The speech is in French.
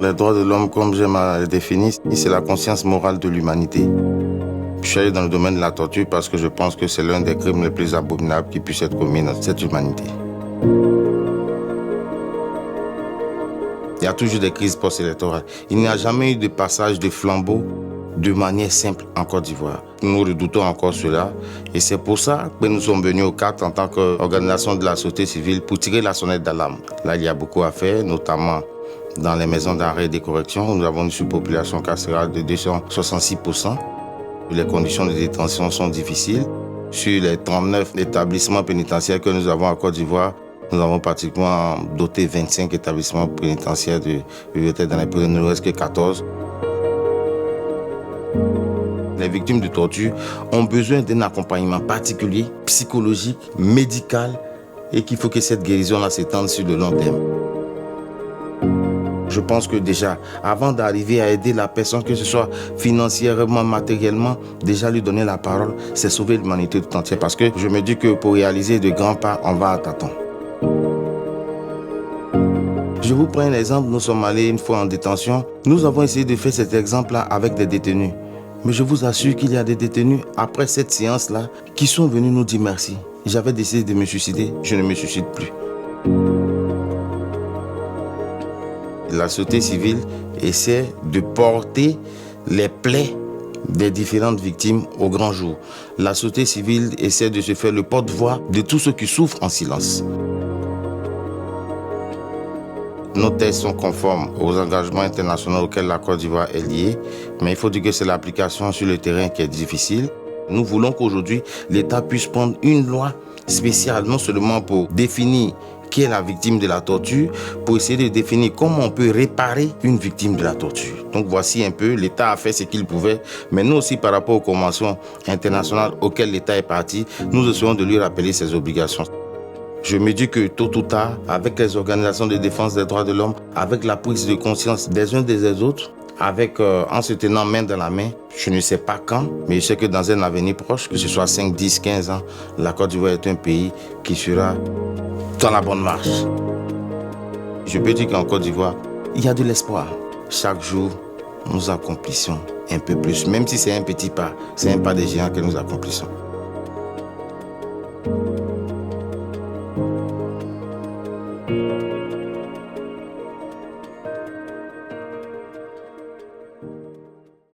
Les droits de l'homme, comme j'aime à les définir, c'est la conscience morale de l'humanité. Je suis allé dans le domaine de la torture parce que je pense que c'est l'un des crimes les plus abominables qui puissent être commis dans cette humanité. Il y a toujours des crises post-électorales. Il n'y a jamais eu de passage de flambeau de manière simple en Côte d'Ivoire. Nous redoutons encore cela et c'est pour ça que nous sommes venus au CAT en tant qu'organisation de la société civile pour tirer la sonnette d'alarme. Là, il y a beaucoup à faire, notamment dans les maisons d'arrêt et de correction. Nous avons une surpopulation carcérale de 266%. Les conditions de détention sont difficiles. Sur les 39 établissements pénitentiaires que nous avons en Côte d'Ivoire, nous avons pratiquement doté 25 établissements pénitentiaires de bibliothèques dans les prisons, il ne reste que 14. Les victimes de torture ont besoin d'un accompagnement particulier, psychologique, médical, et qu'il faut que cette guérison-là s'étende sur le long terme. Je pense que déjà, avant d'arriver à aider la personne, que ce soit financièrement, matériellement, déjà lui donner la parole, c'est sauver l'humanité tout entière. Parce que je me dis que pour réaliser de grands pas, on va à tâtons. Je vous prends un exemple, nous sommes allés une fois en détention. Nous avons essayé de faire cet exemple-là avec des détenus. Mais je vous assure qu'il y a des détenus, après cette séance-là, qui sont venus nous dire merci. J'avais décidé de me suicider, je ne me suicide plus. La société civile essaie de porter les plaies des différentes victimes au grand jour. La société civile essaie de se faire le porte-voix de tous ceux qui souffrent en silence. Nos thèses sont conformes aux engagements internationaux auxquels la Côte d'Ivoire est liée, mais il faut dire que c'est l'application sur le terrain qui est difficile. Nous voulons qu'aujourd'hui, l'État puisse prendre une loi spéciale, non seulement pour définir qui est la victime de la torture, pour essayer de définir comment on peut réparer une victime de la torture. Donc voici un peu, l'État a fait ce qu'il pouvait, mais nous aussi par rapport aux conventions internationales auxquelles l'État est parti, nous essayons de lui rappeler ses obligations. Je me dis que tôt ou tard, avec les organisations de défense des droits de l'homme, avec la prise de conscience des uns des autres, en se tenant main dans la main, je ne sais pas quand, mais je sais que dans un avenir proche, que ce soit 5, 10, 15 ans, la Côte d'Ivoire est un pays qui sera dans la bonne marche. Je peux dire qu'en Côte d'Ivoire, il y a de l'espoir. Chaque jour, nous accomplissons un peu plus, même si c'est un petit pas, c'est un pas des géants que nous accomplissons.